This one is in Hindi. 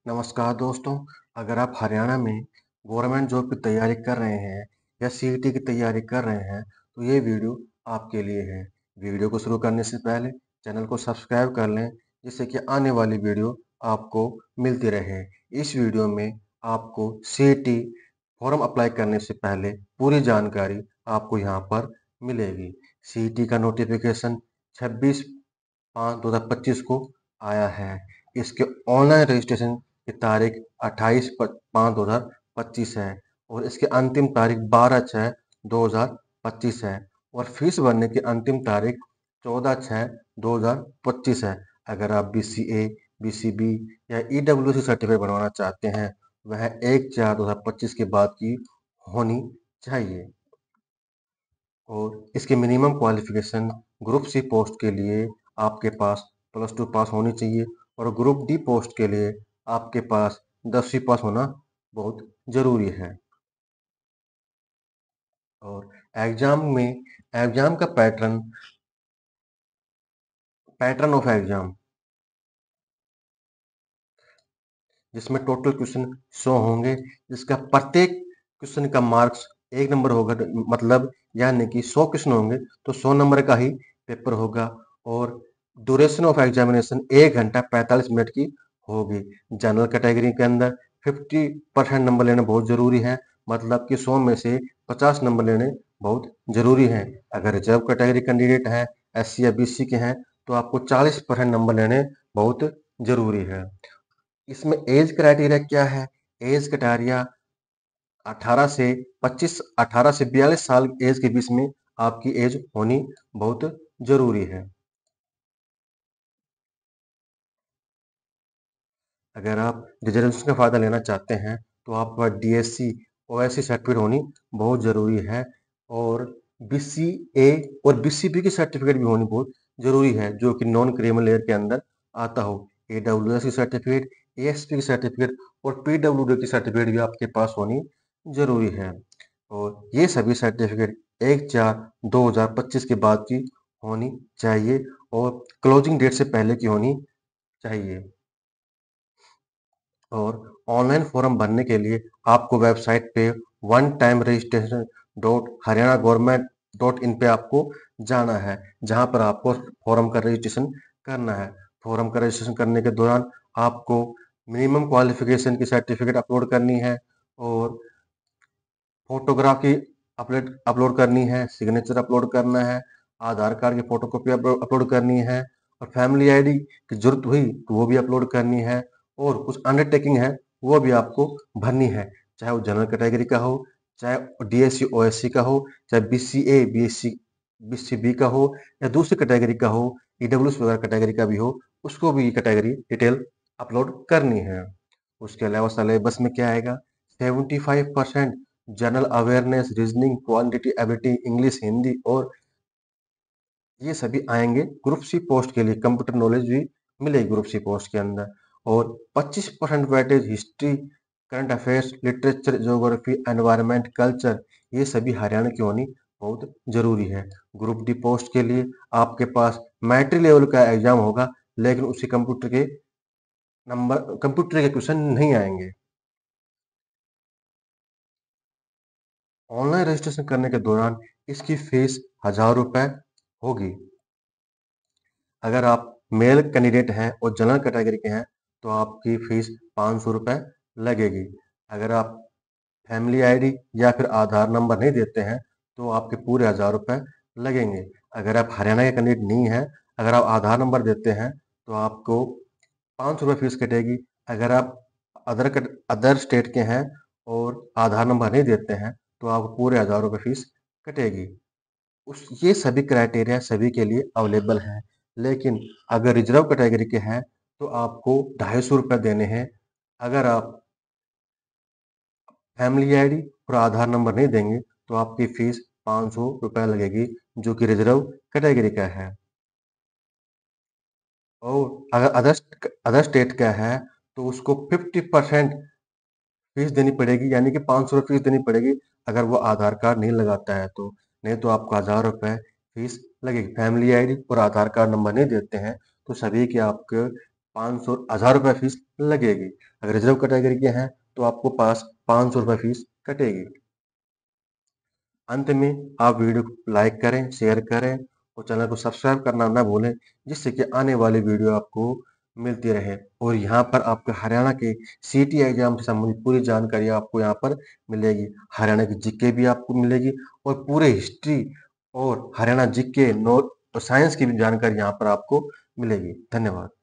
नमस्कार दोस्तों, अगर आप हरियाणा में गवर्नमेंट जॉब की तैयारी कर रहे हैं या सीईटी की तैयारी कर रहे हैं, तो ये वीडियो आपके लिए है। वीडियो को शुरू करने से पहले चैनल को सब्सक्राइब कर लें, जिससे कि आने वाली वीडियो आपको मिलती रहे। इस वीडियो में आपको सीईटी फॉर्म अप्लाई करने से पहले पूरी जानकारी आपको यहाँ पर मिलेगी। सीईटी का नोटिफिकेशन 26/5/2025 को आया है। इसके ऑनलाइन रजिस्ट्रेशन की तारीख 28/5/2025 है और इसकी अंतिम तारीख 12/6/2025 है और फीस भरने की अंतिम तारीख 14/6/2025 है। अगर आप बीसीए, बीसीबी या ईडब्ल्यूएसी सर्टिफिकेट बनवाना चाहते हैं, वह 1/4/2025 के बाद की होनी चाहिए। और इसकी minimum qualification group C post के लिए आपके पास +2 पास होनी चाहिए और ग्रुप डी पोस्ट के लिए आपके पास 10वीं पास होना बहुत ज़रूरी है। और एग्ज़ाम का पैटर्न ऑफ एग्ज़ाम, जिसमें टोटल क्वेश्चन 100 होंगे, जिसका प्रत्येक क्वेश्चन का मार्क्स 1 नंबर होगा, मतलब यानी कि 100 क्वेश्चन होंगे तो 100 नंबर का ही पेपर होगा और ड्यूरेशन ऑफ एग्जामिनेशन 1 घंटा 45 मिनट की होगी। जनरल कैटेगरी के अंदर 50% नंबर लेना बहुत ज़रूरी है, मतलब कि 100 में से 50 नंबर लेने बहुत ज़रूरी हैं। अगर रिजर्व कैटेगरी कैंडिडेट हैं, एससी या बीसी के हैं, तो आपको 40% नंबर लेने बहुत ज़रूरी है। इसमें एज क्राइटेरिया क्या है? एज क्राइटेरिया 18 से 25, 18 से 42 साल एज के बीच में आपकी एज होनी बहुत जरूरी है। अगर आप रिजर्वेशन का फायदा लेना चाहते हैं, तो आपका डीएससी ओएससी सर्टिफिकेट होनी बहुत जरूरी है और बीसीए और बीसीबी की सर्टिफिकेट भी होनी बहुत जरूरी है, जो कि नॉन क्रिमिनल लेयर के अंदर आता हो। एडब्ल्यूएस की सर्टिफिकेट, एएसपी की सर्टिफिकेट और पीडब्ल्यूडी की सर्टिफिकेट भी आपके पास होनी जरूरी है और ये सभी सर्टिफिकेट 1/4/2025 के बाद की होनी चाहिए और क्लोजिंग डेट से पहले की होनी चाहिए। और ऑनलाइन फॉर्म भरने के लिए आपको वेबसाइट पे one time registration dot Haryana government dot in पे आपको जाना है, जहां पर आपको फॉर्म का रजिस्ट्रेशन करना है। फॉर्म का रजिस्ट्रेशन करने के दौरान आपको मिनिमम क्वालिफिकेशन की सर्टिफिकेट अपलोड करनी है और फोटोग्राफी अपलोड करनी है, सिग्नेचर अपलोड करना है, आधार कार्ड की फोटोकॉपी अपलोड करनी है और फैमिली आईडी की जरूरत हुई तो वो भी अपलोड करनी है और कुछ अंडरटेकिंग है वो भी आपको भरनी है, चाहे वो जनरल कैटेगरी का हो, चाहे डीएससी ओएससी का हो, चाहे बीसीए बीएससी बीसीबी का हो या दूसरी कैटेगरी का हो, ईडब्ल्यूएस वगैरह कैटेगरी का भी हो, उसको भी कैटेगरी डिटेल अपलोड करनी है। उसके अलावा सिलेबस में क्या आएगा? 75% general awareness, reasoning, quantity ability, English, Hindi और ये सभी आएंगे ग्रुप सी पोस्ट के लिए। कंप्यूटर नॉलेज भी मिलेगी ग्रुप सी पोस्ट के अंदर और 25% weightage history, current affairs, literature, geography, environment, culture, ये सभी हरियाणा की होनी बहुत जरूरी है। ग्रुप डी पोस्ट के लिए आपके पास मैट्रिक लेवल का एग्जाम होगा, लेकिन उसी कंप्यूटर के क्वेश्चन नहीं आएंगे। ऑनलाइन रजिस्ट्रेशन करने के दौरान इसकी फीस 1000 रुपए होगी। अगर आप मेल कैंडिडेट हैं और जनरल कैटेगरी के हैं, तो आपकी फीस 500 रुपए लगेगी। अगर आप फैमिली आईडी या फिर आधार नंबर नहीं देते हैं, तो आपके पूरे 1000 रुपए लगेंगे। अगर आप हरियाणा के कैंडिडेट नहीं हैं, अगर आप आधार नंबर देते हैं, तो आपको 500 रुपये फीस कटेगी। अगर आप अदर स्टेट के हैं और आधार नंबर नहीं देते हैं, तो आपको पूरे 1000 रुपये फीस कटेगी। ये सभी क्राइटेरिया सभी के लिए अवेलेबल है, लेकिन अगर रिजर्व कैटेगरी के हैं तो आपको 250 रुपये देने हैं। अगर आप फैमिली आईडी और आधार नंबर नहीं देंगे, तो आपकी फीस 500 रुपये लगेगी, जो कि रिजर्व कैटेगरी का है। और अगर अदर स्टेट का है, तो उसको 50% फीस देनी पड़ेगी, यानी कि 500 रुपये फीस देनी पड़ेगी अगर वो आधार कार्ड नहीं लगाता है तो। नहीं तो आपको 1000 रुपये फीस लगेगी। फैमिली आईडी और आधार कार्ड नंबर नहीं देते हैं, तो सभी के आपके 500 1000 रुपये फीस लगेगी। अगर रिजर्व कैटेगरी के हैं तो आपको पास 500 रुपये फीस कटेगी। अंत में आप वीडियो को लाइक करें, शेयर करें और चैनल को सब्सक्राइब करना ना भूलें, जिससे कि आने वाली वीडियो आपको मिलती रहे। और यहाँ पर आपको हरियाणा के सीटी एग्जाम से संबंधित पूरी जानकारी आपको यहाँ पर मिलेगी। हरियाणा की जीके भी आपको मिलेगी और पूरे हिस्ट्री और हरियाणा जीके नोट और साइंस की भी जानकारी यहाँ पर आपको मिलेगी। धन्यवाद।